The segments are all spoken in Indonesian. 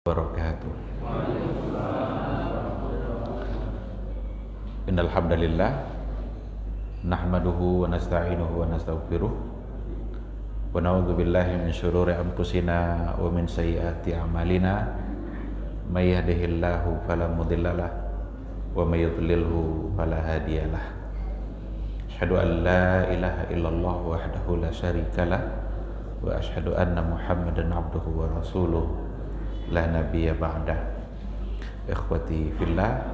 Wabarakatuh. Innal hamdalillah nahmaduhu wa nasta'inuhu wa nastaghfiruh wa na'udzu billahi min syururi anfusina wa min sayyiati a'malina may yahdihillahu fala mudhillalah wa may yudlilhu fala hadiyalah. Asyhadu an la ilaha illallah wahdahu la syarikalah wa asyhadu anna Muhammadan abduhu wa rasuluh la nabiyya ba'dah. Ikhwati fillah,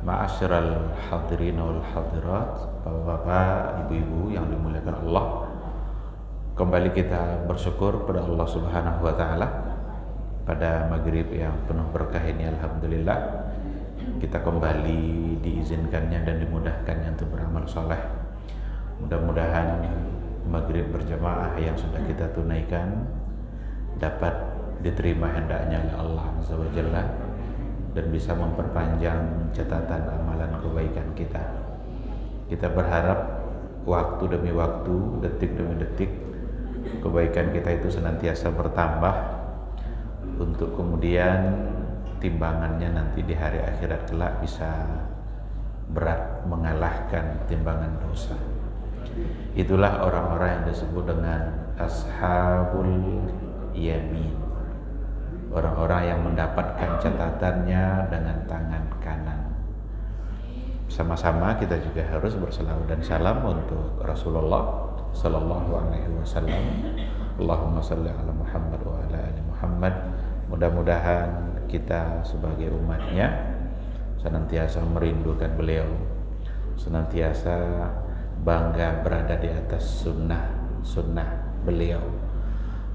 ma'asyiral hadirin wal hadirat, bapak-bapak, ibu-ibu yang dimuliakan Allah. Kembali kita bersyukur pada Allah Subhanahu wa taala pada maghrib yang penuh berkah ini. Alhamdulillah kita kembali diizinkannya dan dimudahkannya untuk beramal saleh. Mudah-mudahan maghrib berjamaah yang sudah kita tunaikan dapat diterima hendaknya oleh Allah Azza wa Jalla dan bisa memperpanjang catatan amalan kebaikan kita. Kita berharap waktu demi waktu, detik demi detik, kebaikan kita itu senantiasa bertambah untuk kemudian timbangannya nanti di hari akhirat kelak bisa berat mengalahkan timbangan dosa. Itulah orang-orang yang disebut dengan ashabul yamin, orang-orang yang mendapatkan catatannya dengan tangan kanan. Sama-sama kita juga harus berselawat dan salam untuk Rasulullah sallallahu alaihi wasallam. Allahumma shalli ala Muhammad wa ala ali Muhammad. Mudah-mudahan kita sebagai umatnya senantiasa merindukan beliau, senantiasa bangga berada di atas sunnah beliau,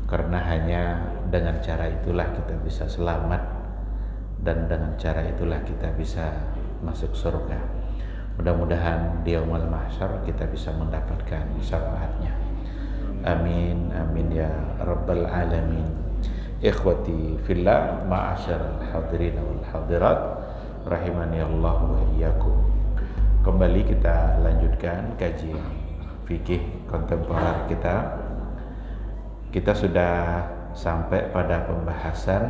karena hanya dengan cara itulah kita bisa selamat dan dengan cara itulah kita bisa masuk surga. Mudah-mudahan di yaumul mahsyar kita bisa mendapatkan syafaatnya. Amin amin ya rabbal alamin. Ikhwati fillah, ma'asyiral hadirin wal hadirat, rahimani Allah wa iyyakum. Kembali kita lanjutkan kajian fikih kontemporer kita. Kita sudah sampai pada pembahasan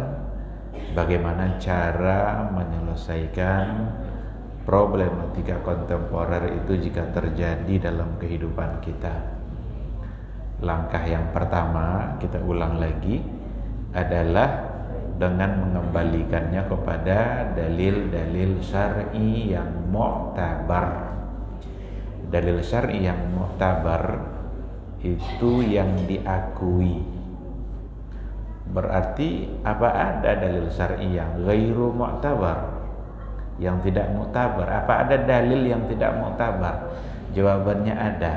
bagaimana cara menyelesaikan problematika kontemporer itu jika terjadi dalam kehidupan kita. Langkah yang pertama, kita ulang lagi, adalah dengan mengembalikannya kepada dalil-dalil syar'i yang mu'tabar. Dalil syar'i yang mu'tabar itu yang diakui. Berarti apa ada dalil syar'i yang ghairu mu'tabar, yang tidak mu'tabar? Apa ada dalil yang tidak mu'tabar? Jawabannya ada.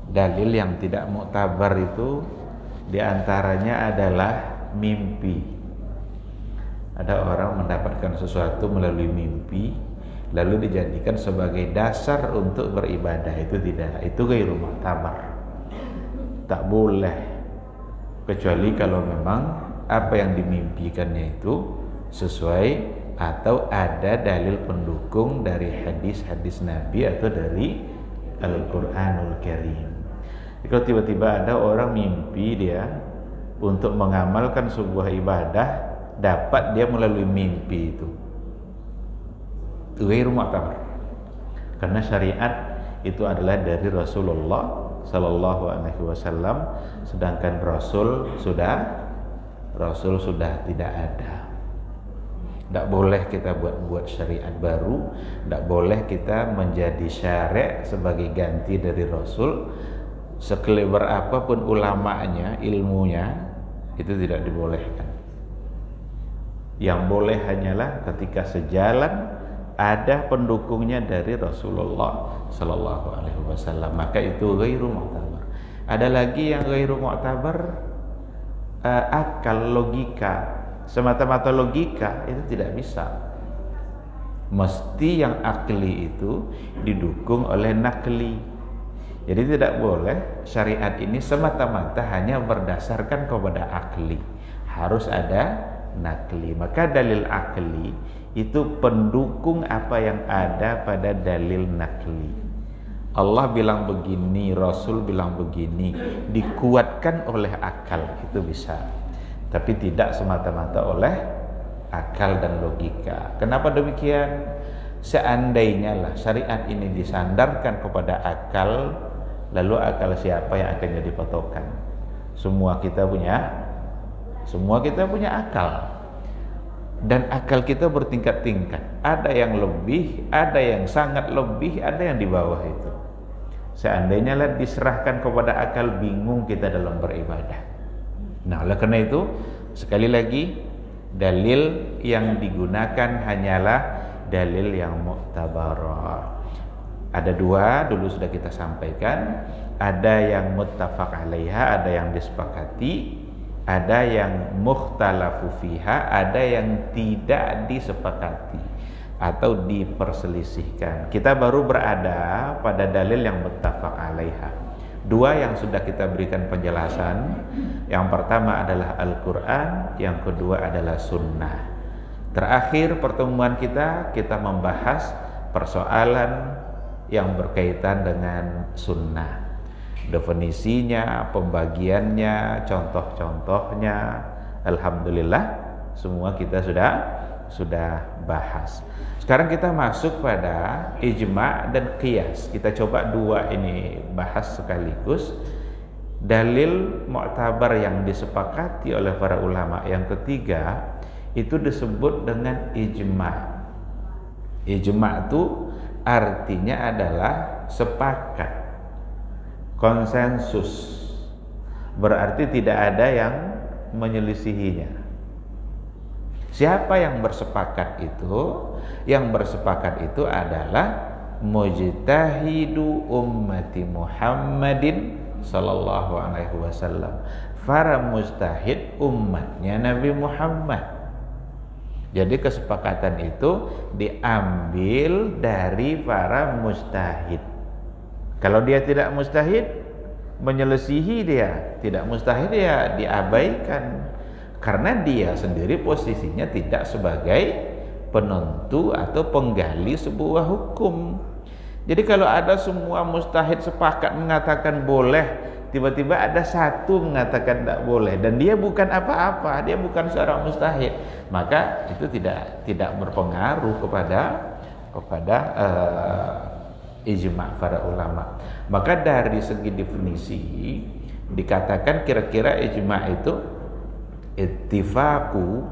Dalil yang tidak mu'tabar itu diantaranya adalah mimpi. Ada orang mendapatkan sesuatu melalui mimpi lalu dijadikan sebagai dasar untuk beribadah. Itu tidak, itu ghairu mu'tabar, tak boleh, kecuali kalau memang apa yang dimimpikannya itu sesuai atau ada dalil pendukung dari hadis-hadis Nabi atau dari Al-Quranul Karim. Kalau tiba-tiba ada orang mimpi dia untuk mengamalkan sebuah ibadah, dapat dia melalui mimpi itu ghairu mu'tabar, karena syariat itu adalah dari Rasulullah sallallahu alaihi wasallam, sedangkan Rasul sudah tidak ada. Tidak boleh kita buat syariat baru, tidak boleh kita menjadi syariat sebagai ganti dari Rasul. Sekelebar apapun ulamanya, ilmunya, itu tidak dibolehkan. Yang boleh hanyalah ketika sejalan ada pendukungnya dari Rasulullah sallallahu alaihi wasallam, maka itu ghairu mu'tabar. Ada lagi yang ghairu mu'tabar, akal, logika, semata-mata logika, itu tidak bisa. Mesti yang akli itu didukung oleh nakli. Jadi tidak boleh syariat ini semata-mata hanya berdasarkan kepada akli, harus ada nakli. Maka dalil akli itu pendukung apa yang ada pada dalil nakli. Allah bilang begini, Rasul bilang begini, dikuatkan oleh akal, itu bisa. tapi tidak semata-mata oleh akal dan logika. Kenapa demikian? Seandainya lah syariat ini disandarkan kepada akal, lalu akal siapa yang akan jadi patokan? Semua kita punya akal, dan akal kita bertingkat-tingkat. Ada yang lebih, ada yang sangat lebih, ada yang di bawah itu. Seandainya lah diserahkan kepada akal, bingung kita dalam beribadah. Nah, oleh karena itu sekali lagi, dalil yang digunakan hanyalah dalil yang mu'tabarah. Ada dua, dulu sudah kita sampaikan. Ada yang muttafaq alaiha, ada yang disepakati, ada yang mukhtalafu fiha, ada yang tidak disepakati atau diperselisihkan. Kita baru berada pada dalil yang muttafaq alaiha. Dua yang sudah kita berikan penjelasan. Yang pertama adalah Al-Quran, yang kedua adalah Sunnah. Terakhir pertemuan kita membahas persoalan yang berkaitan dengan Sunnah. Definisinya, pembagiannya, contoh-contohnya. Alhamdulillah semua kita sudah bahas. Sekarang kita masuk pada ijma' dan qiyas. Kita coba dua ini bahas sekaligus. Dalil mu'tabar yang disepakati oleh para ulama yang ketiga itu disebut dengan ijma'. Ijma' itu artinya adalah sepakat, konsensus. Berarti tidak ada yang menyelisihinya. Siapa yang bersepakat itu? Yang bersepakat itu adalah mujtahidu ummati Muhammadin sallallahu alaihi wasallam. Para mujtahid umatnya Nabi Muhammad. Jadi kesepakatan itu diambil dari para mujtahid. Kalau dia tidak mujtahid, menyelisihi dia, tidak mujtahid dia diabaikan. Karena dia sendiri posisinya tidak sebagai penentu atau penggali sebuah hukum. Jadi kalau ada semua mujtahid sepakat mengatakan boleh, tiba-tiba ada satu mengatakan tidak boleh, dan dia bukan apa-apa, dia bukan seorang mujtahid, maka itu tidak berpengaruh kepada ijma' para ulama. Maka dari segi definisi dikatakan kira-kira ijma' itu ittifaqu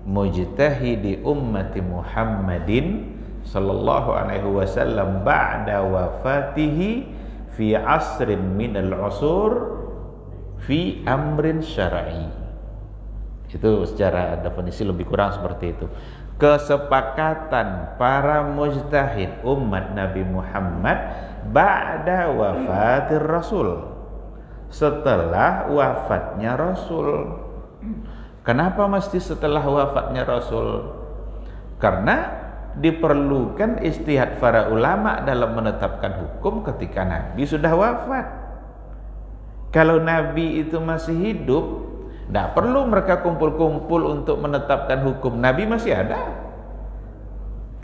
mujtahidi ummati Muhammadin sallallahu alaihi wasallam ba'da wafatihi fi asrin minal usur fi amrin syar'i. Itu secara definisi lebih kurang seperti itu. Kesepakatan para mujtahid umat Nabi Muhammad ba'da wafatir Rasul, setelah wafatnya Rasul. Kenapa mesti setelah wafatnya Rasul? Karena diperlukan ijtihad para ulama dalam menetapkan hukum ketika Nabi sudah wafat. Kalau Nabi itu masih hidup, tidak perlu mereka kumpul-kumpul untuk menetapkan hukum. Nabi masih ada,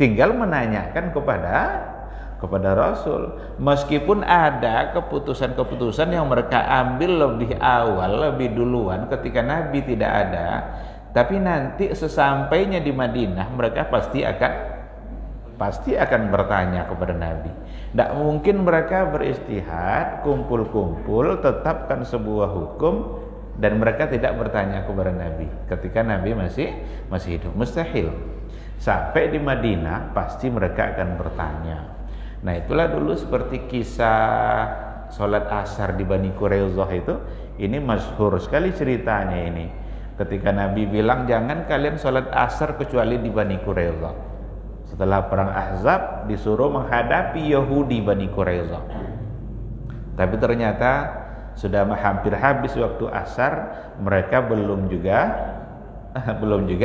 tinggal menanyakan kepada Rasul. Meskipun ada keputusan-keputusan yang mereka ambil lebih awal, lebih duluan ketika Nabi tidak ada, tapi nanti sesampainya di Madinah mereka pasti akan bertanya kepada Nabi. Tidak mungkin mereka beristihad, kumpul-kumpul, tetapkan sebuah hukum, dan mereka tidak bertanya kepada Nabi ketika Nabi masih hidup. Mustahil. Sampai di Madinah pasti mereka akan bertanya. Nah, itulah dulu seperti kisah sholat asar di Bani Quraidah itu. Ini masyhur sekali ceritanya ini. Ketika Nabi bilang jangan kalian sholat asar kecuali di Bani Quraidah. Setelah perang Ahzab disuruh menghadapi Yahudi Bani Quraidah. Tapi ternyata sudah hampir habis waktu asar, mereka belum juga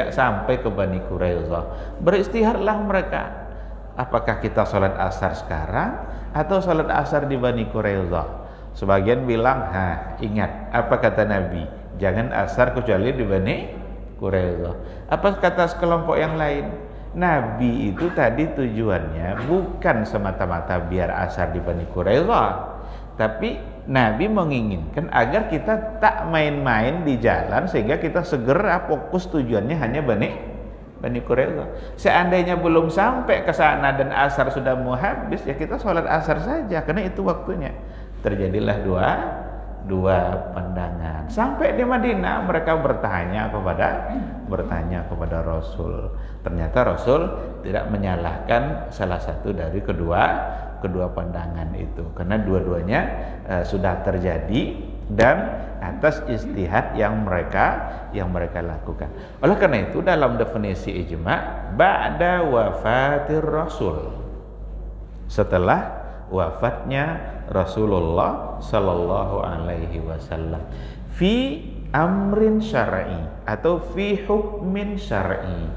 sampai ke Bani Quraidah. Beristihadlah mereka, apakah kita sholat asar sekarang atau sholat asar di Bani Quraidah? Sebagian bilang, ingat apa kata Nabi, jangan asar kecuali di Bani Quraidah. Apa kata sekelompok yang lain? Nabi itu tadi tujuannya bukan semata-mata biar asar di Bani Quraidah, tapi Nabi menginginkan agar kita tak main-main di jalan, sehingga kita segera fokus tujuannya hanya Bani Quraidah. Seandainya belum sampai ke sana dan asar sudah mau habis, ya kita sholat asar saja, karena itu waktunya. Terjadilah dua pandangan. Sampai di Madinah mereka bertanya kepada Rasul. Ternyata Rasul tidak menyalahkan salah satu dari kedua pandangan itu, karena dua-duanya sudah terjadi dan atas ijtihad yang mereka lakukan. Oleh karena itu dalam definisi ijma, ba'da wafatir Rasul, setelah wafatnya Rasulullah sallallahu alaihi wasallam, fi amrin syar'i atau fi hukmin syar'i,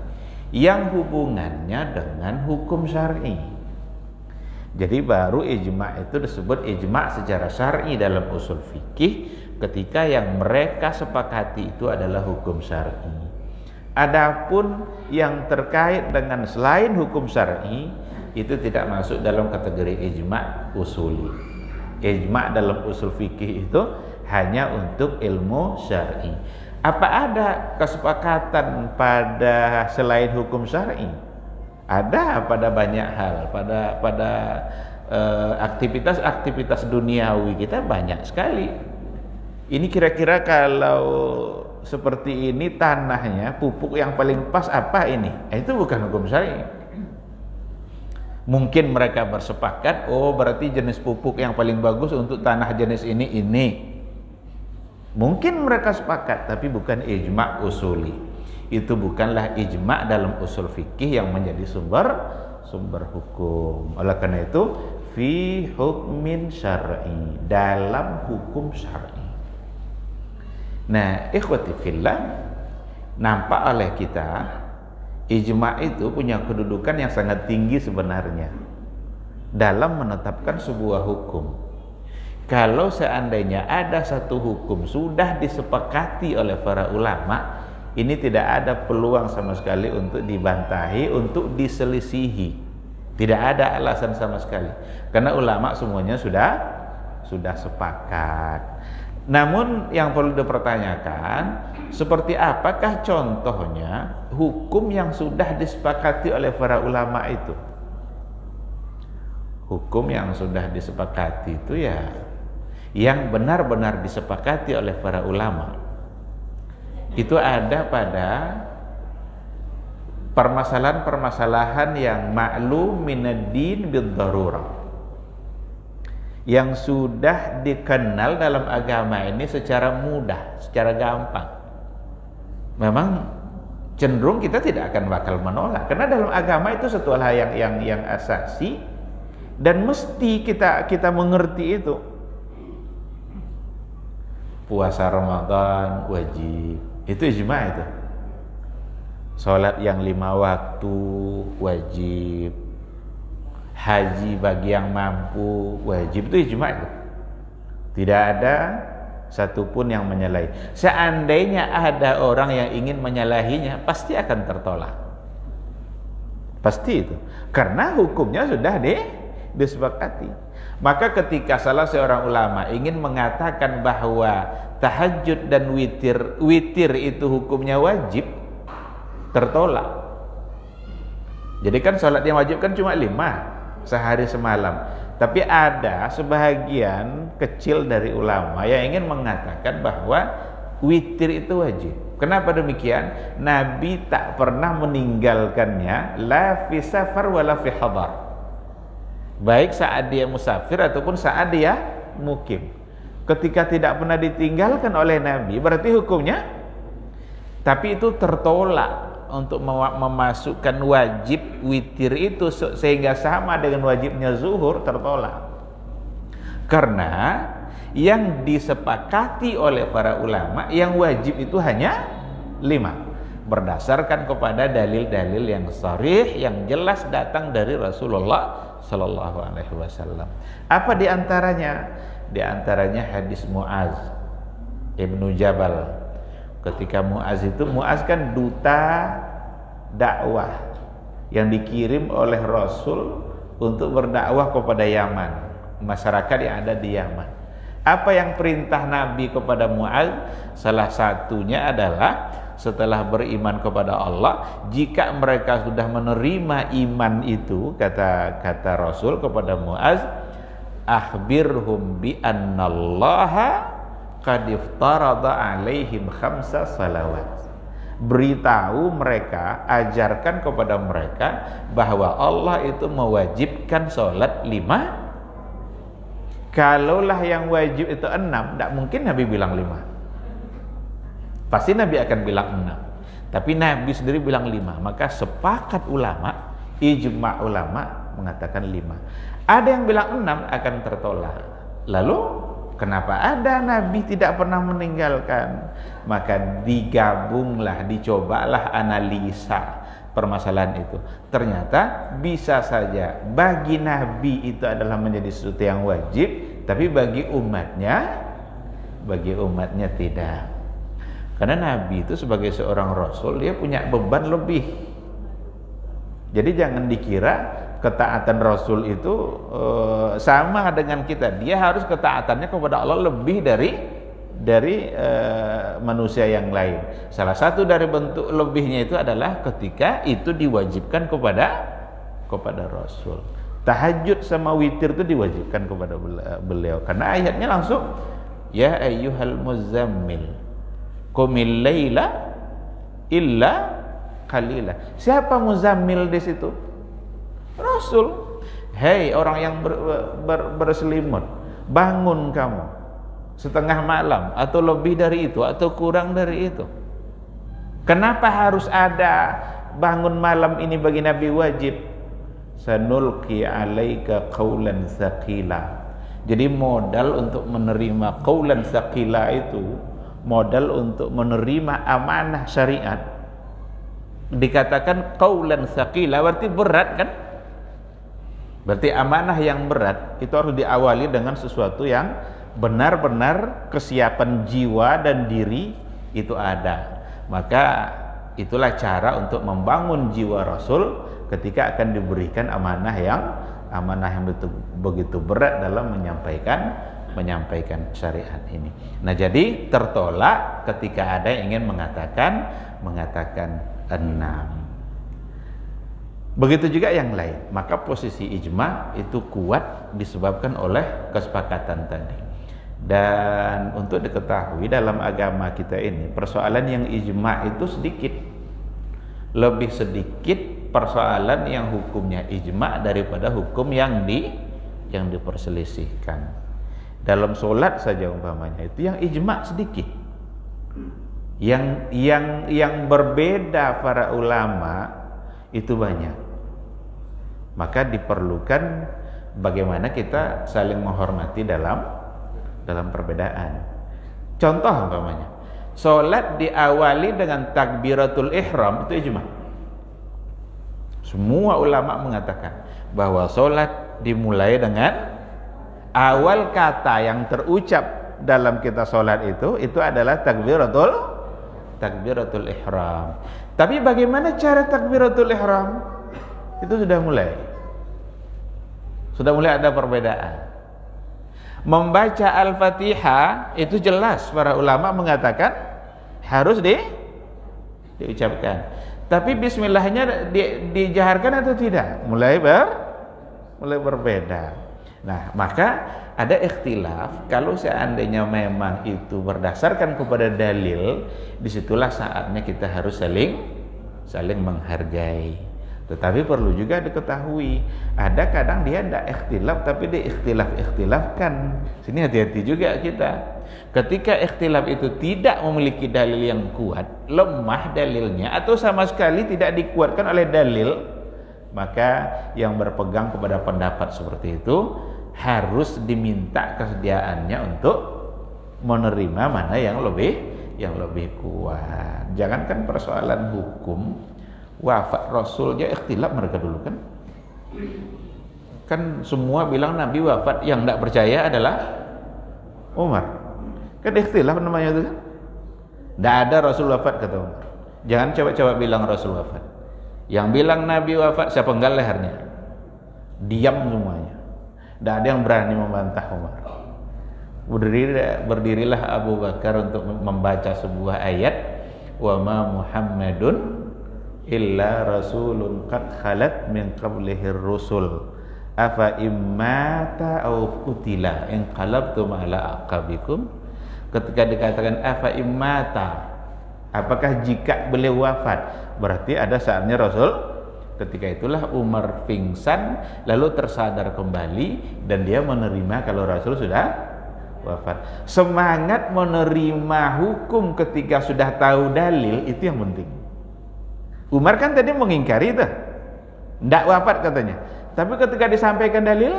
yang hubungannya dengan hukum syar'i. Jadi baru ijma itu disebut ijma secara syar'i dalam usul fikih, ketika yang mereka sepakati itu adalah hukum syar'i. Adapun yang terkait dengan selain hukum syar'i itu tidak masuk dalam kategori ijma usuli. Ijma dalam usul fikih itu hanya untuk ilmu syar'i. Apa ada kesepakatan pada selain hukum syar'i? Ada pada banyak hal, pada aktivitas duniawi kita banyak sekali. Ini kira-kira kalau seperti ini tanahnya, pupuk yang paling pas apa ini? Itu bukan hukum syar'i. Mungkin mereka bersepakat, oh berarti jenis pupuk yang paling bagus untuk tanah jenis ini. Mungkin mereka sepakat, tapi bukan ijma usuli. Itu bukanlah ijma dalam usul fikih yang menjadi sumber hukum. Oleh karena itu, fi hukmin syar'i, dalam hukum syar'i. Nah, ikhwati fillah, nampak oleh kita ijma itu punya kedudukan yang sangat tinggi sebenarnya dalam menetapkan sebuah hukum. Kalau seandainya ada satu hukum sudah disepakati oleh para ulama, ini tidak ada peluang sama sekali untuk dibantahi, untuk diselisihi. Tidak ada alasan sama sekali, karena ulama semuanya sudah sepakat. Namun yang perlu dipertanyakan, seperti apakah contohnya hukum yang sudah disepakati oleh para ulama itu? Hukum yang sudah disepakati itu ya yang benar-benar disepakati oleh para ulama. Itu ada pada permasalahan-permasalahan yang ma'lum minad-din bid-darurah, yang sudah dikenal dalam agama ini secara mudah, secara gampang. Memang cenderung kita tidak akan bakal menolak, karena dalam agama itu satu hal yang asasi dan mesti kita mengerti itu. Puasa Ramadan wajib, itu ijma itu. Salat yang 5 waktu wajib. Haji bagi yang mampu wajib, itu ijma itu. Tidak ada satupun yang menyalahi. Seandainya ada orang yang ingin menyalahinya, pasti akan tertolak. Pasti itu. Karena hukumnya sudah disepakati. Maka ketika salah seorang ulama ingin mengatakan bahwa tahajud dan witir itu hukumnya wajib, tertolak. Jadi kan salat yang wajib kan cuma 5 sehari semalam. Tapi ada sebahagian kecil dari ulama yang ingin mengatakan bahwa witir itu wajib. Kenapa demikian? Nabi tak pernah meninggalkannya la fi safar wala fi hadar, baik saat dia musafir ataupun saat dia mukim. Ketika tidak pernah ditinggalkan oleh Nabi, berarti hukumnya, tapi itu tertolak untuk memasukkan wajib witir itu sehingga sama dengan wajibnya zuhur, tertolak. Karena yang disepakati oleh para ulama yang wajib itu hanya 5, berdasarkan kepada dalil-dalil yang sharih, yang jelas datang dari Rasulullah sallallahu alaihi wasallam. Apa di antaranya? Di antaranya hadis Muaz Ibnu Jabal. Ketika Muaz kan duta dakwah yang dikirim oleh Rasul untuk berdakwah kepada Yaman, masyarakat yang ada di Yaman. Apa yang perintah Nabi kepada Mu'adz? Salah satunya adalah setelah beriman kepada Allah, jika mereka sudah menerima iman itu, kata Rasul kepada Mu'adz, akhbirhum bi annallaha qad iftarada alaihim khamsa salawat. Beritahu mereka, ajarkan kepada mereka bahwa Allah itu mewajibkan sholat 5. Kalaulah yang wajib itu 6, tidak mungkin Nabi bilang 5. Pasti Nabi akan bilang 6. Tapi Nabi sendiri bilang 5. Maka sepakat ulama, ijma' ulama mengatakan 5. Ada yang bilang 6 akan tertolak. Lalu kenapa ada Nabi tidak pernah meninggalkan? Maka digabunglah, dicobalah analisa permasalahan itu. Ternyata bisa saja bagi Nabi itu adalah menjadi sesuatu yang wajib, tapi bagi umatnya tidak. Karena Nabi itu sebagai seorang Rasul, dia punya beban lebih. Jadi jangan dikira ketaatan Rasul itu sama dengan kita. Dia harus ketaatannya kepada Allah lebih dari manusia yang lain. Salah satu dari bentuk lebihnya itu adalah ketika itu diwajibkan kepada Rasul. Tahajud sama witir itu diwajibkan kepada beliau. Karena ayatnya langsung, ya ayyuhal muzammil qumil laila illa qalila. Siapa muzammil di situ? Rasul. Hei orang yang berselimut, bangun kamu setengah malam atau lebih dari itu atau kurang dari itu. Kenapa harus ada bangun malam ini bagi Nabi wajib? Sanulqi alaika qaulan tsaqila. Jadi modal untuk menerima qaulan tsaqila itu, modal untuk menerima amanah syariat. Dikatakan qaulan tsaqila berarti berat kan? Berarti amanah yang berat itu harus diawali dengan sesuatu yang benar-benar kesiapan jiwa dan diri itu ada. Maka itulah cara untuk membangun jiwa Rasul ketika akan diberikan amanah yang begitu berat dalam menyampaikan syariat ini. Nah, jadi tertolak ketika ada yang ingin mengatakan 6. Begitu juga yang lain. Maka posisi ijma itu kuat disebabkan oleh kesepakatan tadi. Dan untuk diketahui dalam agama kita ini, persoalan yang ijma itu sedikit, lebih sedikit persoalan yang hukumnya ijma daripada hukum yang diperselisihkan. Dalam sholat saja umpamanya itu yang ijma sedikit. Yang berbeda para ulama itu banyak. Maka diperlukan bagaimana kita saling menghormati dalam perbedaan. Contoh umpamanya, salat diawali dengan takbiratul ihram itu ijma. Semua ulama mengatakan bahwa salat dimulai dengan awal kata yang terucap dalam kita salat itu adalah takbiratul ihram. Tapi bagaimana cara takbiratul ihram? Itu sudah mulai ada perbedaan. Membaca Al-Fatihah itu jelas para ulama mengatakan harus diucapkan. Tapi bismillahnya dijaharkan atau tidak? Mulai berbeda. Nah, maka ada ikhtilaf. Kalau seandainya memang itu berdasarkan kepada dalil, disitulah saatnya kita harus saling menghargai. Tetapi perlu juga diketahui, ada kadang dia tidak ikhtilaf tapi dia ikhtilafkan. Sini hati-hati juga kita. Ketika ikhtilaf itu tidak memiliki dalil yang kuat, lemah dalilnya atau sama sekali tidak dikuatkan oleh dalil, maka yang berpegang kepada pendapat seperti itu harus diminta kesediaannya untuk menerima mana yang lebih kuat. Jangankan persoalan hukum, wafat Rasul aja ikhtilaf mereka dulu kan semua bilang Nabi wafat, yang tidak percaya adalah Umar. Kan ikhtilaf namanya itu kan. Tidak ada Rasul wafat kata Umar. Jangan coba-coba bilang Rasul wafat. Yang bilang Nabi wafat saya penggal lehernya. Diam semuanya. Tidak ada yang berani membantah Umar. Berdirilah Abu Bakar untuk membaca sebuah ayat, wa ma Muhammadun illa rasulun qad khalat min qablihir rusul afa immata aw qutila inqalabtum ala aqabikum. Ketika dikatakan afa immata, apakah jika beliau wafat, berarti ada saatnya Rasul. Ketika itulah Umar pingsan lalu tersadar kembali dan dia menerima kalau Rasul sudah wafat. Semangat menerima hukum ketika sudah tahu dalil, itu yang penting. Umar kan tadi mengingkari itu, tidak wafat katanya, tapi ketika disampaikan dalil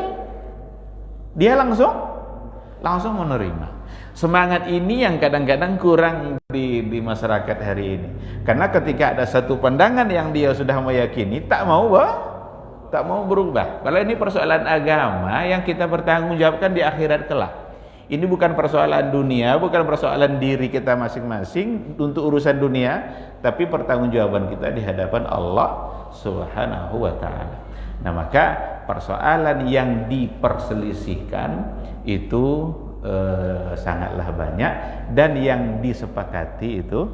dia langsung menerima. Semangat ini yang kadang-kadang kurang di masyarakat hari ini, karena ketika ada satu pandangan yang dia sudah meyakini, tak mau berubah. Kalau ini persoalan agama yang kita bertanggungjawabkan di akhirat kelak. Ini bukan persoalan dunia, bukan persoalan diri kita masing-masing untuk urusan dunia, tapi pertanggungjawaban kita di hadapan Allah Subhanahu wa ta'ala. Nah, maka persoalan yang diperselisihkan itu sangatlah banyak, dan yang disepakati itu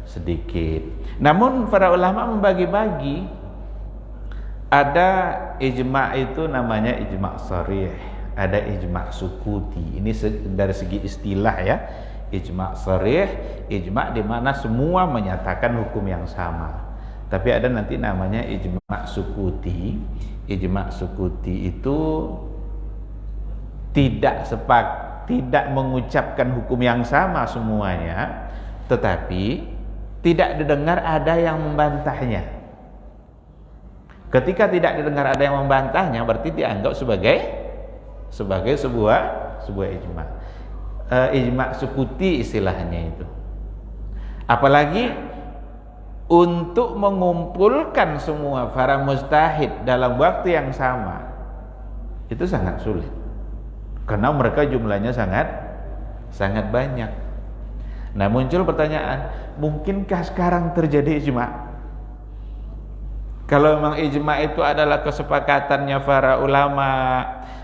sedikit. Namun para ulama membagi-bagi. Ada ijma' itu namanya ijma' sharih, ada ijma' sukuti. Ini dari segi istilah ya. Ijma' sharih, ijma' di mana semua menyatakan hukum yang sama. Tapi ada nanti namanya ijma' sukuti. Ijma' sukuti itu tidak mengucapkan hukum yang sama semuanya, tetapi tidak didengar ada yang membantahnya. Ketika tidak didengar ada yang membantahnya, berarti dianggap sebagai sebuah ijma'. Ijma' sukuti istilahnya itu. Apalagi untuk mengumpulkan semua para mujtahid dalam waktu yang sama, itu sangat sulit. Karena mereka jumlahnya sangat banyak. Nah, muncul pertanyaan, mungkinkah sekarang terjadi ijma'? Kalau memang ijma' itu adalah kesepakatannya para ulama,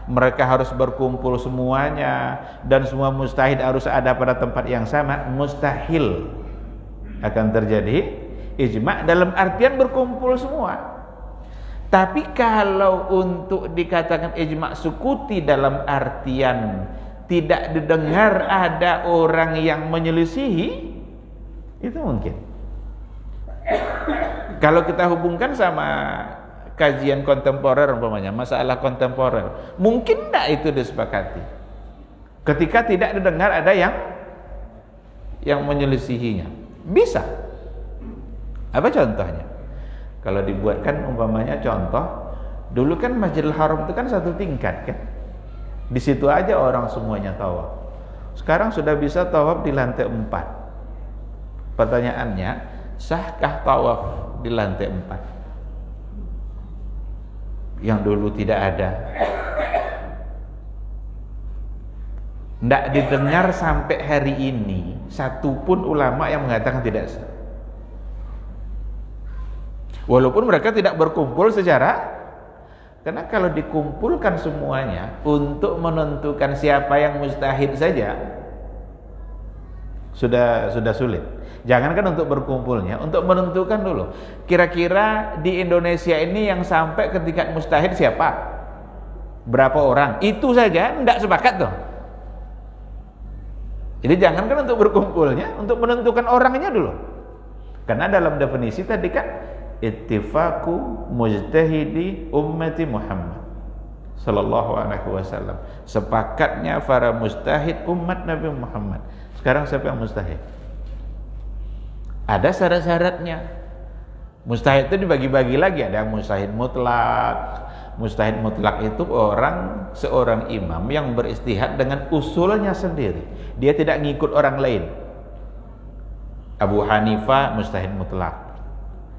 mereka harus berkumpul semuanya dan semua mujtahid harus ada pada tempat yang sama, mustahil akan terjadi ijma' dalam artian berkumpul semua. Tapi kalau untuk dikatakan ijma' sukuti dalam artian tidak didengar ada orang yang menyelisihi, itu mungkin. Kalau kita hubungkan sama kajian kontemporer umpamanya, masalah kontemporer, mungkin tidak itu disepakati ketika tidak didengar ada yang menyelisihinya. Bisa. Apa contohnya? Kalau dibuatkan umpamanya contoh, dulu kan Masjidil Haram itu kan satu tingkat kan, di situ aja orang semuanya tawaf. Sekarang sudah bisa tawaf di lantai 4. Pertanyaannya, sahkah tawaf di lantai 4 yang dulu tidak ada? Tidak didengar sampai hari ini satupun ulama yang mengatakan tidak sah. Walaupun mereka tidak berkumpul karena kalau dikumpulkan semuanya untuk menentukan siapa yang mustahid saja sudah sulit. Jangankan untuk berkumpulnya, untuk menentukan dulu. Kira-kira di Indonesia ini yang sampai ke tingkat mustahid siapa? Berapa orang? Itu saja tidak sepakat tuh. Jadi jangankan untuk berkumpulnya, untuk menentukan orangnya dulu. Karena dalam definisi tadi kan ittifaku mujtahidi ummati Muhammad sallallahu alaihi wasallam, sepakatnya para mujtahid umat Nabi Muhammad. Sekarang siapa yang mujtahid? Ada syarat-syaratnya. Mujtahid itu dibagi-bagi lagi, ada yang mujtahid mutlak. Mujtahid mutlak itu seorang imam yang beristihad dengan usulnya sendiri. Dia tidak ngikut orang lain. Abu Hanifah mujtahid mutlak,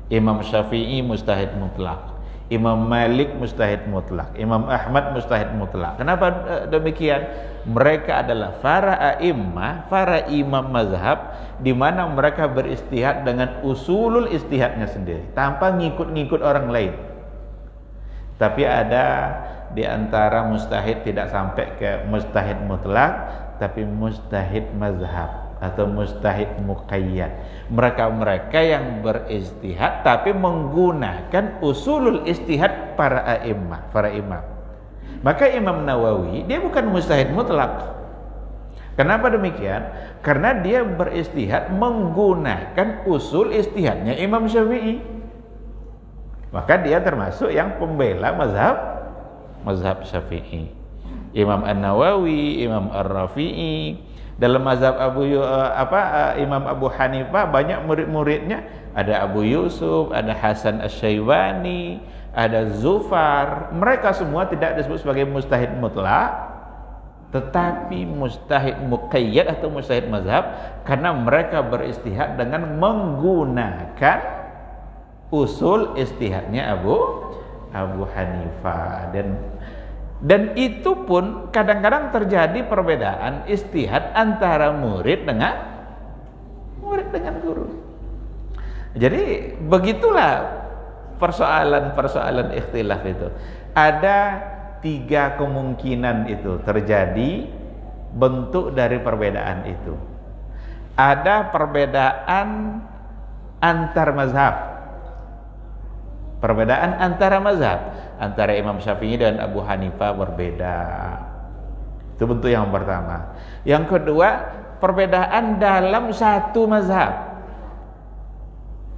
Imam Syafi'i mujtahid mutlak, Imam Malik mujtahid mutlak, Imam Ahmad mujtahid mutlak. Kenapa demikian? Mereka adalah para a'immah, para imam mazhab, di mana mereka beristihad dengan usulul istihadnya sendiri, tanpa ngikut-ngikut orang lain. Tapi ada di antara mujtahid tidak sampai ke mujtahid mutlak, tapi mujtahid mazhab atau mujtahid muqayyad. Mereka-mereka yang beristihad tapi menggunakan usulul istihad para a'immah, para imam. Maka Imam Nawawi dia bukan mujtahid mutlak. Kenapa demikian? Karena dia beristihad menggunakan usul istihadnya Imam Syafi'i. Maka dia termasuk yang pembela mazhab Syafi'i. Imam An-Nawawi, Imam Ar-Rafi'i, dalam mazhab Imam Abu Hanifah banyak murid-muridnya, ada Abu Yusuf, ada Hasan Asy-Syaibani, ada Zufar. Mereka semua tidak disebut sebagai mujtahid mutlak, tetapi mujtahid muqayyad atau mujtahid mazhab, karena mereka beristihad dengan menggunakan usul istihadnya Abu Hanifah. Dan itu pun kadang-kadang terjadi perbedaan istihad antara murid dengan guru. Jadi begitulah persoalan ikhtilaf itu. Ada 3 kemungkinan itu terjadi bentuk dari perbedaan itu. Ada perbedaan antar mazhab. Perbedaan antara mazhab, antara Imam Syafi'i dan Abu Hanifah berbeda. Itu bentuk yang pertama. Yang kedua, perbedaan dalam satu mazhab.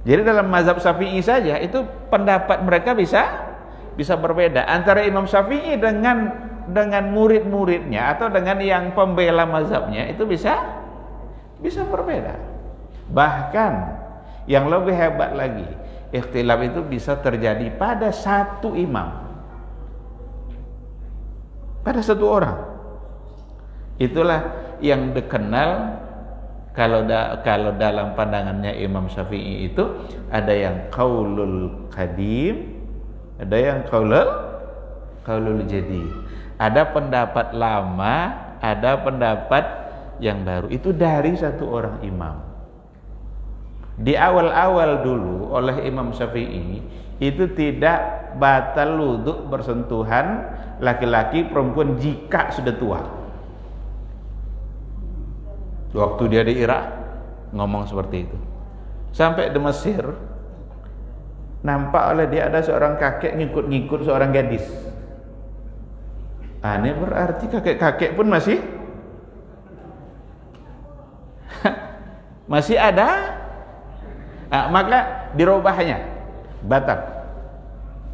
Jadi dalam mazhab Syafi'i saja itu pendapat mereka bisa berbeda. Antara Imam Syafi'i dengan murid-muridnya atau dengan yang pembela mazhabnya itu bisa berbeda. Bahkan yang lebih hebat lagi, ikhtilaf itu bisa terjadi pada satu imam, pada satu orang. Itulah yang dikenal kalau dalam pandangannya Imam Syafi'i itu ada yang qaulul qadim, ada yang qaulul jadid. Ada pendapat lama, ada pendapat yang baru. Itu dari satu orang imam. Di awal-awal dulu oleh Imam Syafi'i itu tidak batal wudhu bersentuhan laki-laki perempuan jika sudah tua. Waktu dia di Irak ngomong seperti itu. Sampai di Mesir nampak oleh dia ada seorang kakek ngikut-ngikut seorang gadis. Ini berarti kakek-kakek pun masih ada. Maka dirubahnya batal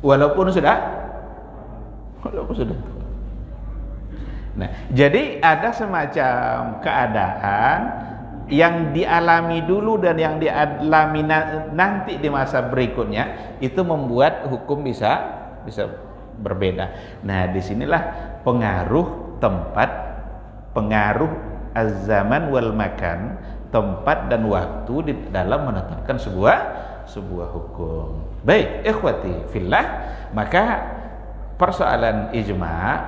walaupun sudah. Nah, jadi ada semacam keadaan yang dialami dulu dan yang dialami nanti di masa berikutnya itu membuat hukum bisa berbeda. Nah, disinilah pengaruh tempat, pengaruh az-zaman wal makan, tempat dan waktu di dalam menetapkan sebuah hukum. Baik, ikhwati fillah, maka persoalan ijma'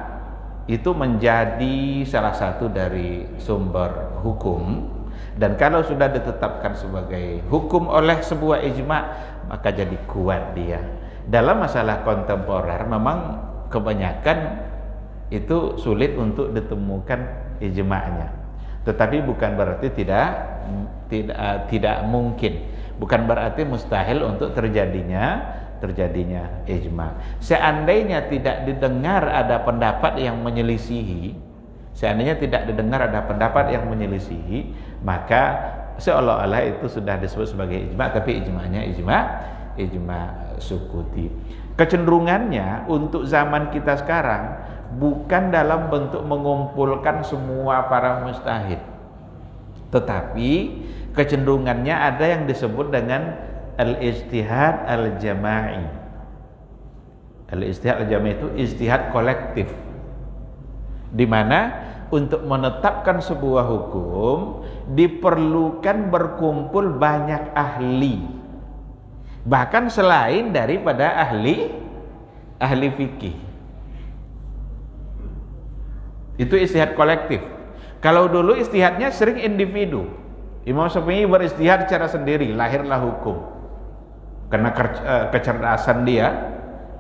itu menjadi salah satu dari sumber hukum, dan kalau sudah ditetapkan sebagai hukum oleh sebuah ijma', maka jadi kuat dia. Dalam masalah kontemporer memang kebanyakan itu sulit untuk ditemukan ijma'nya. Tetapi bukan berarti tidak mungkin, bukan berarti mustahil untuk terjadinya ijma. Seandainya tidak didengar ada pendapat yang menyelisihi, maka seolah-olah itu sudah disebut sebagai ijma, tapi ijma'nya ijma sukuti. Kecenderungannya untuk zaman kita sekarang bukan dalam bentuk mengumpulkan semua para mujtahid, tetapi kecenderungannya ada yang disebut dengan al-ijtihad al-jama'i. Al-ijtihad al-jama'i itu ijtihad kolektif, di mana untuk menetapkan sebuah hukum diperlukan berkumpul banyak ahli, bahkan selain daripada ahli fikih. Itu istihad kolektif. Kalau dulu istihadnya sering individu. Imam Syafi'i beristihad secara sendiri, lahirlah hukum. Karena kecerdasan dia,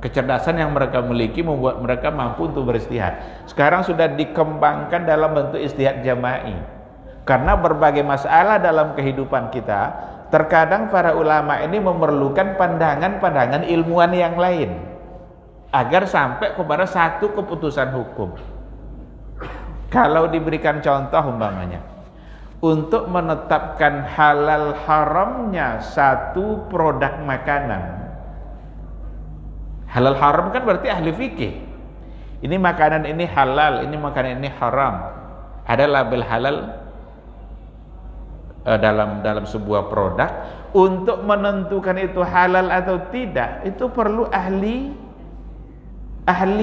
Kecerdasan yang mereka miliki membuat mereka mampu untuk beristihad. Sekarang sudah dikembangkan dalam bentuk istihad jama'i. Karena berbagai masalah dalam kehidupan kita, terkadang para ulama ini memerlukan pandangan-pandangan ilmuwan yang lain agar sampai kepada satu keputusan hukum. Kalau diberikan contoh umpamanya, untuk menetapkan halal haramnya satu produk makanan. Halal haram kan berarti ahli fikih. Ini makanan ini halal, ini makanan ini haram. Ada label halal dalam sebuah produk. Untuk menentukan itu halal atau tidak, itu perlu ahli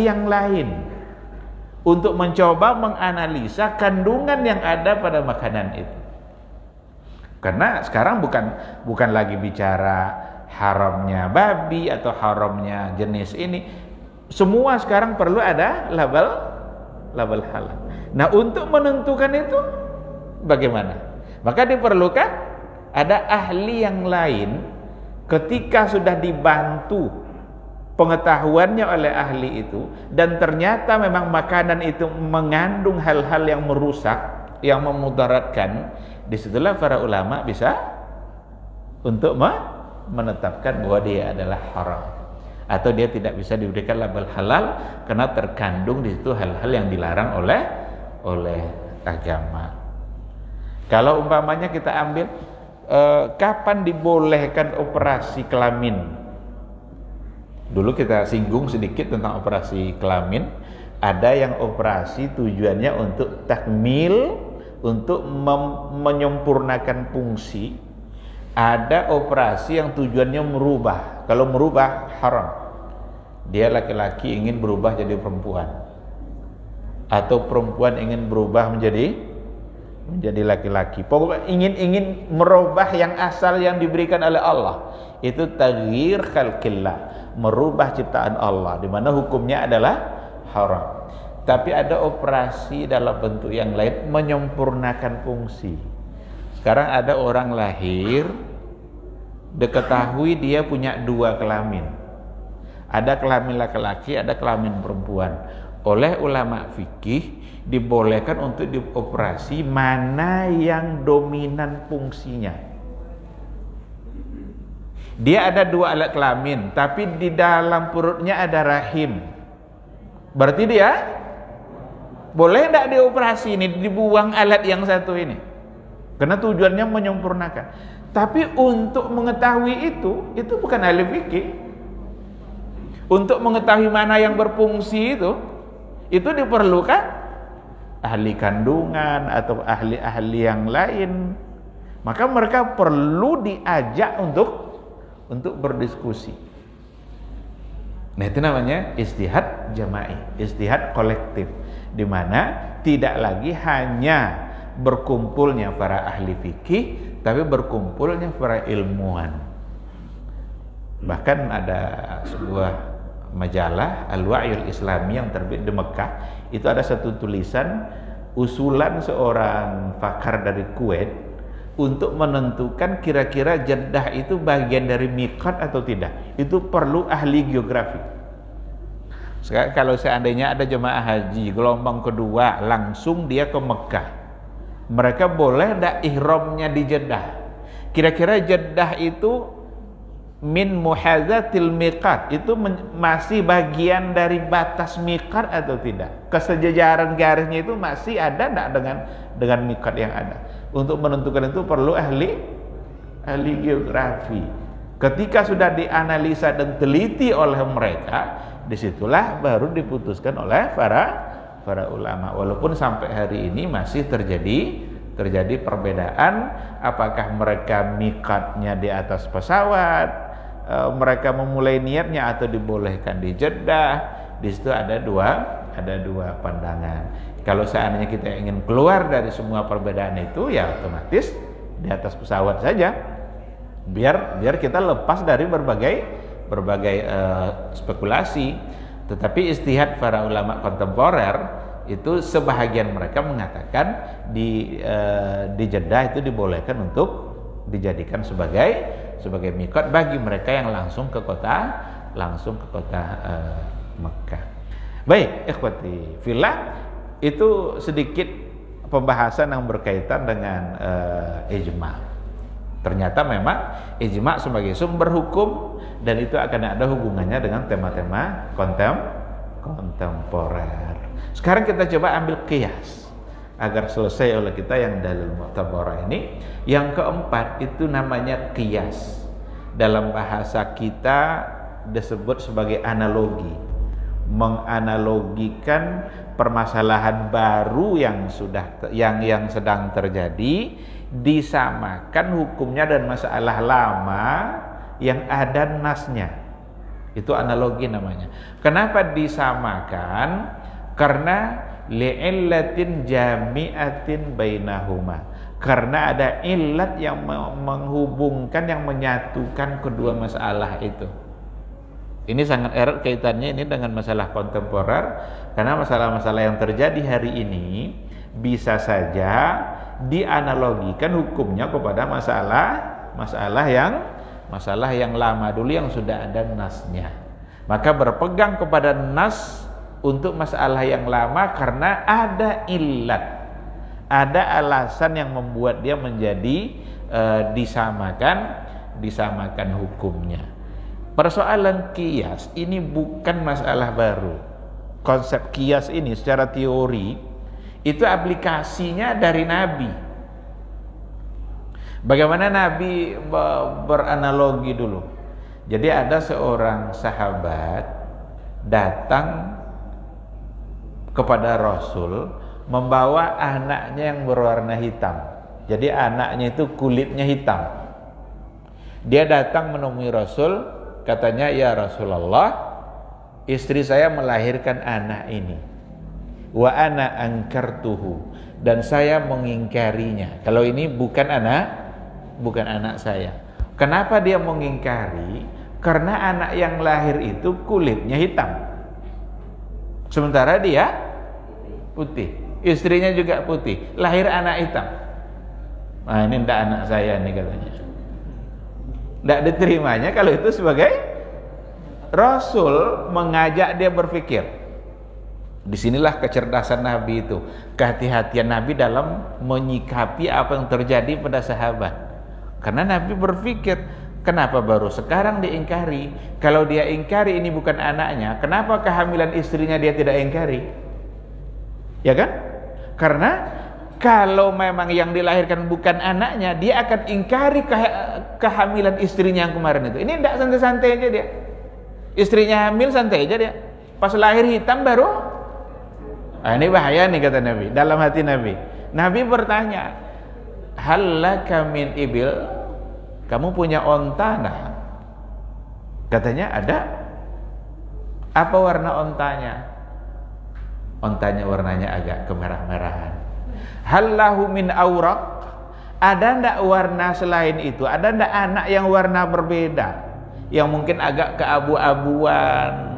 yang lain untuk mencoba menganalisa kandungan yang ada pada makanan itu. Karena sekarang bukan lagi bicara haramnya babi atau haramnya jenis ini. Semua sekarang perlu ada label halal. Nah, untuk menentukan itu bagaimana? Maka diperlukan ada ahli yang lain. Ketika sudah dibantu pengetahuannya oleh ahli itu, dan ternyata memang makanan itu mengandung hal-hal yang merusak, yang memudaratkan, disitulah para ulama bisa untuk menetapkan bahwa dia adalah haram atau dia tidak bisa diberikan label halal karena terkandung di situ hal-hal yang dilarang oleh agama. Kalau umpamanya kita ambil kapan dibolehkan operasi kelamin. Dulu kita singgung sedikit tentang operasi kelamin. Ada yang operasi tujuannya untuk takmil, untuk menyempurnakan fungsi. Ada operasi yang tujuannya merubah. Kalau merubah haram. Dia laki-laki ingin berubah jadi perempuan, atau perempuan ingin berubah menjadi laki-laki. Pokoknya ingin merubah yang asal yang diberikan oleh Allah. Itu taghyir khalqillah, merubah ciptaan Allah, di mana hukumnya adalah haram. Tapi ada operasi dalam bentuk yang lain, menyempurnakan fungsi. Sekarang ada orang lahir, diketahui dia punya dua kelamin. Ada kelamin laki-laki, ada kelamin perempuan. Oleh ulama fikih dibolehkan untuk dioperasi mana yang dominan fungsinya. Dia ada dua alat kelamin, tapi di dalam perutnya ada rahim. Berarti dia boleh tidak dioperasi ini, dibuang alat yang satu ini? Karena tujuannya menyempurnakan. Tapi untuk mengetahui itu bukan ahli fikih. Untuk mengetahui mana yang berfungsi itu diperlukan ahli kandungan atau ahli-ahli yang lain. Maka mereka perlu diajak untuk berdiskusi. Nah, itu namanya istihad jama'i, istihad kolektif, di mana tidak lagi hanya berkumpulnya para ahli fikih, tapi berkumpulnya para ilmuwan. Bahkan ada sebuah majalah Al-Wa'yul Islami yang terbit di Mekah, itu ada satu tulisan usulan seorang pakar dari Kuwait untuk menentukan kira-kira Jeddah itu bagian dari miqat atau tidak. Itu perlu ahli geografi. Sekarang kalau seandainya ada jemaah haji gelombang kedua langsung dia ke Mekah, mereka boleh tidak ihramnya di Jeddah? Kira-kira Jeddah itu min muhazatil miqat, itu masih bagian dari batas miqat atau tidak? Kesejajaran garisnya itu masih ada tidak dengan miqat yang ada? Untuk menentukan itu perlu ahli geografi. Ketika sudah dianalisa dan teliti oleh mereka, disitulah baru diputuskan oleh para ulama. Walaupun sampai hari ini masih terjadi perbedaan, apakah mereka miqatnya di atas pesawat, mereka memulai niatnya atau dibolehkan di Jeddah. Di situ ada dua pandangan. Kalau seandainya kita ingin keluar dari semua perbedaan itu, ya otomatis di atas pesawat saja, biar kita lepas dari berbagai spekulasi. Tetapi istihad para ulama kontemporer itu sebahagian mereka mengatakan di Jeddah itu dibolehkan untuk dijadikan sebagai miqat bagi mereka yang langsung ke kota langsung ke kota Mekah. Baik, ikhwati fillah, itu sedikit pembahasan yang berkaitan dengan ijma'. Ternyata memang ijma' sebagai sumber hukum, dan itu akan ada hubungannya dengan tema-tema kontemporer. Sekarang kita coba ambil qiyas agar selesai oleh kita yang dalil mu'tabarah ini. Yang keempat itu namanya qiyas. Dalam bahasa kita disebut sebagai analogi, menganalogikan permasalahan baru yang sedang terjadi, disamakan hukumnya dan masalah lama yang ada nasnya. Itu analogi namanya. Kenapa disamakan? Karena li'illatin jami'atin bainahuma, karena ada illat yang menghubungkan, yang menyatukan kedua masalah itu. Ini sangat erat kaitannya ini dengan masalah kontemporer, karena masalah-masalah yang terjadi hari ini bisa saja dianalogikan hukumnya kepada masalah yang lama dulu yang sudah ada nasnya. Maka berpegang kepada nas untuk masalah yang lama karena ada illat, ada alasan yang membuat dia menjadi disamakan hukumnya. Persoalan qiyas ini bukan masalah baru. Konsep qiyas ini secara teori itu aplikasinya dari Nabi. Bagaimana Nabi beranalogi dulu. Jadi ada seorang sahabat datang kepada Rasul membawa anaknya yang berwarna hitam. Jadi anaknya itu kulitnya hitam. Dia datang menemui Rasul, katanya, "Ya Rasulullah, istri saya melahirkan anak ini. Wa ana angkartuhu, dan saya mengingkarinya." Kalau ini bukan anak saya. Kenapa dia mengingkari? Karena anak yang lahir itu kulitnya hitam, sementara dia putih, istrinya juga putih, lahir anak hitam. Nah, ini ndak anak saya nih katanya. Ndak diterimanya kalau itu sebagai Rasul mengajak dia berpikir. Disinilah kecerdasan Nabi itu, kehati-hatian Nabi dalam menyikapi apa yang terjadi pada sahabat. Karena Nabi berpikir, kenapa baru sekarang diingkari? Kalau dia ingkari ini bukan anaknya, kenapa kehamilan istrinya dia tidak ingkari? Ya kan? Karena kalau memang yang dilahirkan bukan anaknya, dia akan ingkari kehamilan istrinya yang kemarin itu. Ini tidak santai-santai aja dia. Istrinya hamil santai aja dia. Pas lahir hitam baru. Ini bahaya nih kata Nabi. Dalam hati Nabi. Nabi bertanya, "Hal laka min ibil?" Kamu punya onta nah? Katanya ada. Apa warna ontanya? Ontanya warnanya agak kemerah-merahan. Hal lahu min awraq? Ada ndak warna selain itu? Ada ndak anak yang warna berbeda, yang mungkin agak keabu-abuan?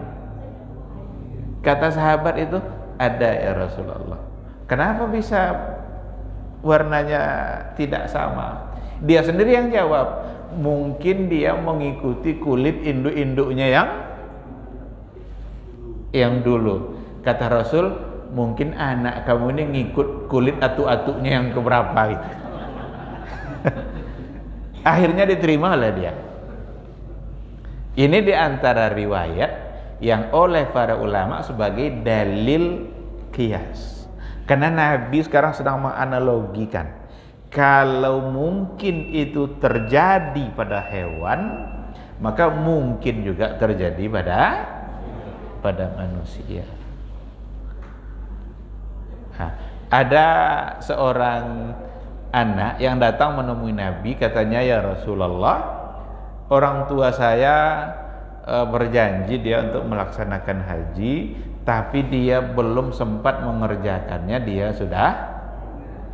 Kata sahabat itu, ada ya Rasulullah. Kenapa bisa warnanya tidak sama? Dia sendiri yang jawab, mungkin dia mengikuti kulit induk-induknya yang dulu. Kata Rasul, mungkin anak kamu ini ngikut kulit atuk-atuknya yang keberapa gitu. Akhirnya diterima oleh dia. Ini diantara riwayat yang oleh para ulama sebagai dalil qiyas. Karena Nabi sekarang sedang menganalogikan, kalau mungkin itu terjadi pada hewan, maka mungkin juga terjadi pada manusia. Nah, ada seorang anak yang datang menemui Nabi, katanya, "Ya Rasulullah, orang tua saya berjanji dia untuk melaksanakan haji, tapi dia belum sempat mengerjakannya, dia sudah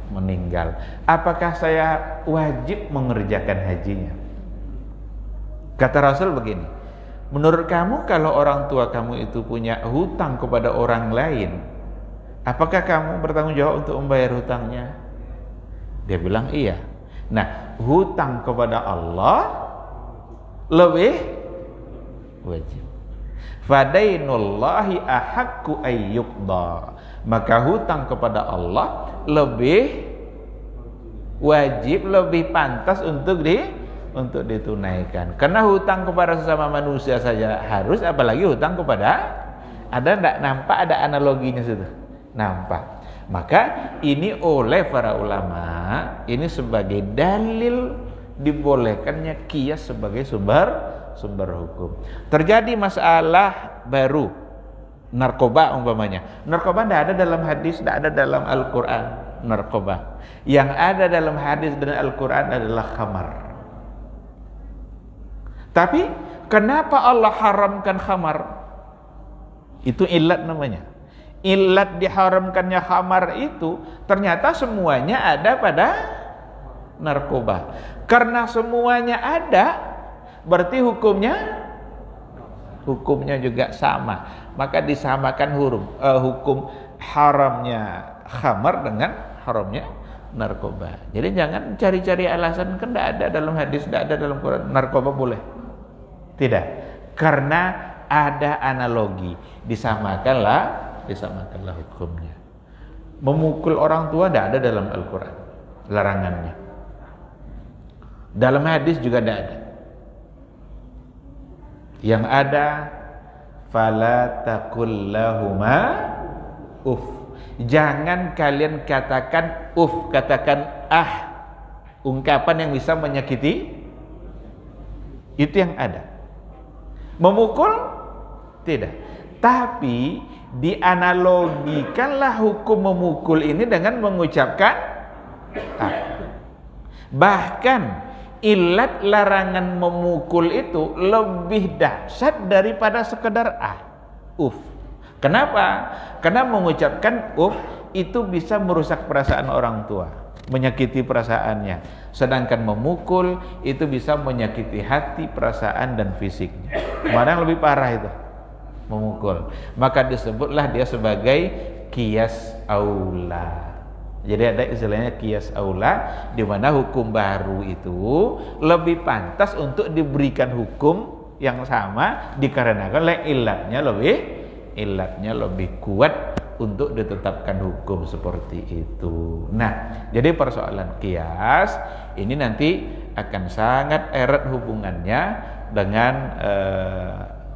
meninggal. Apakah saya wajib mengerjakan hajinya?" Kata Rasul begini, "Menurut kamu kalau orang tua kamu itu punya hutang kepada orang lain, apakah kamu bertanggung jawab untuk membayar hutangnya?" Dia bilang iya. Nah, hutang kepada Allah lebih wajib. Fadainullahi ahaqqu ayyuqda. Maka hutang kepada Allah lebih wajib, lebih pantas untuk ditunaikan. Karena hutang kepada sesama manusia saja harus, apalagi hutang kepada, ada enggak nampak ada analoginya situ? Nampak. Maka ini oleh para ulama ini sebagai dalil dibolehkannya qiyas sebagai sumber hukum. Terjadi masalah baru, narkoba umpamanya. Narkoba tidak ada dalam hadis, tidak ada dalam Al-Quran. Narkoba yang ada dalam hadis dan Al-Quran adalah khamar. Tapi kenapa Allah haramkan khamar? Itu ilat namanya. Ilat diharamkannya khamar itu ternyata semuanya ada pada narkoba. Karena semuanya ada, berarti hukumnya juga sama. Maka disamakan hukum haramnya khamar dengan haramnya narkoba. Jadi jangan cari-cari alasan, kan tidak ada dalam hadis, tidak ada dalam Quran narkoba boleh. Tidak, karena ada analogi, disamakanlah hukumnya. Memukul orang tua tidak ada dalam Al-Quran larangannya, dalam hadis juga tidak ada. Yang ada fala taqul lahuma uff, jangan kalian katakan uff, katakan ungkapan yang bisa menyakiti. Itu yang ada. Memukul tidak, tapi dianalogikanlah hukum memukul ini dengan mengucapkan bahkan ilat larangan memukul itu lebih dahsyat daripada sekedar Kenapa? Karena mengucapkan itu bisa merusak perasaan orang tua, menyakiti perasaannya. Sedangkan memukul itu bisa menyakiti hati, perasaan dan fisiknya. Mana yang lebih parah itu? Memukul. Maka disebutlah dia sebagai qiyas aula. Jadi ada istilahnya qiyas aula, di mana hukum baru itu lebih pantas untuk diberikan hukum yang sama dikarenakan ilatnya lebih kuat untuk ditetapkan hukum seperti itu. Nah, jadi persoalan qiyas ini nanti akan sangat erat hubungannya dengan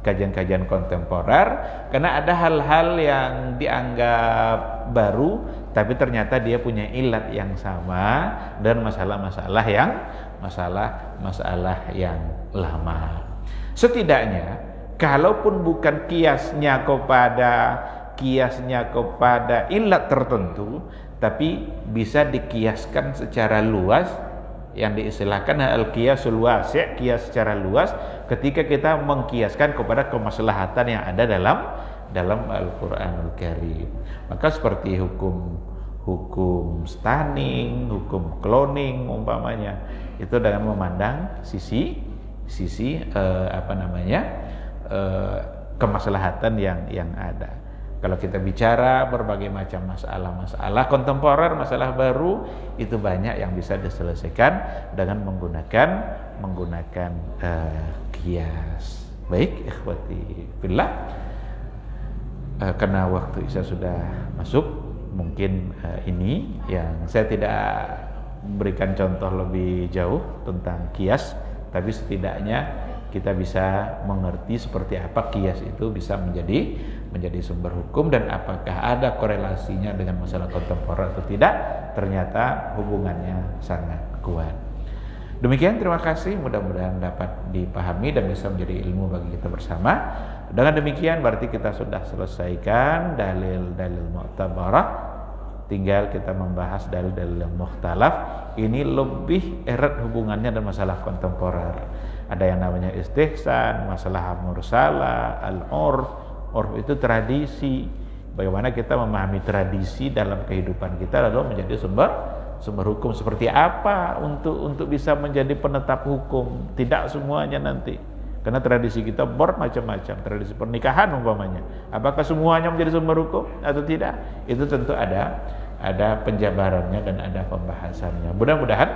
kajian-kajian kontemporer, karena ada hal-hal yang dianggap baru tapi ternyata dia punya ilat yang sama dan masalah-masalah yang lama. Setidaknya kalaupun bukan kiasnya kepada ilat tertentu, tapi bisa dikiaskan secara luas, yang diistilahkan al-qiyasul wasi', qiyas secara luas, ketika kita mengkiaskan kepada kemaslahatan yang ada dalam Al-Qur'anul Karim. Maka seperti hukum stunning, hukum cloning umpamanya, itu dengan memandang sisi kemaslahatan yang ada. Kalau kita bicara berbagai macam masalah kontemporer, masalah baru, itu banyak yang bisa diselesaikan dengan menggunakan qiyas. Baik, ikhwati fillah, karena waktu Isya sudah masuk, mungkin ini yang saya tidak berikan contoh lebih jauh tentang qiyas, tapi setidaknya kita bisa mengerti seperti apa qiyas itu bisa menjadi sumber hukum, dan apakah ada korelasinya dengan masalah kontemporer atau tidak. Ternyata hubungannya sangat kuat. Demikian, terima kasih, mudah-mudahan dapat dipahami dan bisa menjadi ilmu bagi kita bersama. Dengan demikian berarti kita sudah selesaikan dalil-dalil mu'tabarah, tinggal kita membahas dalil-dalil yang mukhtalaf. Ini lebih erat hubungannya dengan masalah kontemporer. Ada yang namanya istihsan, masalah mursalah, al-urf. Urf itu tradisi. Bagaimana kita memahami tradisi dalam kehidupan kita lalu menjadi sumber hukum. Seperti apa untuk bisa menjadi penetap hukum? Tidak semuanya nanti, karena tradisi kita bermacam-macam. Tradisi pernikahan umpamanya, apakah semuanya menjadi sumber hukum atau tidak? Itu tentu ada penjabarannya dan ada pembahasannya. Mudah-mudahan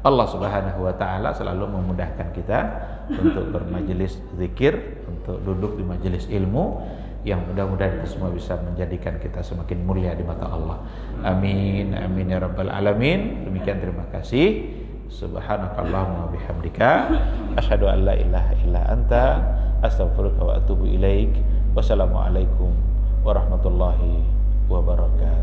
Allah Subhanahu wa taala selalu memudahkan kita untuk bermajelis zikir, untuk duduk di majelis ilmu, yang mudah-mudahan itu semua bisa menjadikan kita semakin mulia di mata Allah. Amin amin ya rabbal alamin. Demikian, terima kasih. Subhanakallahumma bihamdika asyhadu an la ilaha illa anta astaghfiruka wa atubu ilaik. Wassalamualaikum warahmatullahi wabarakatuh.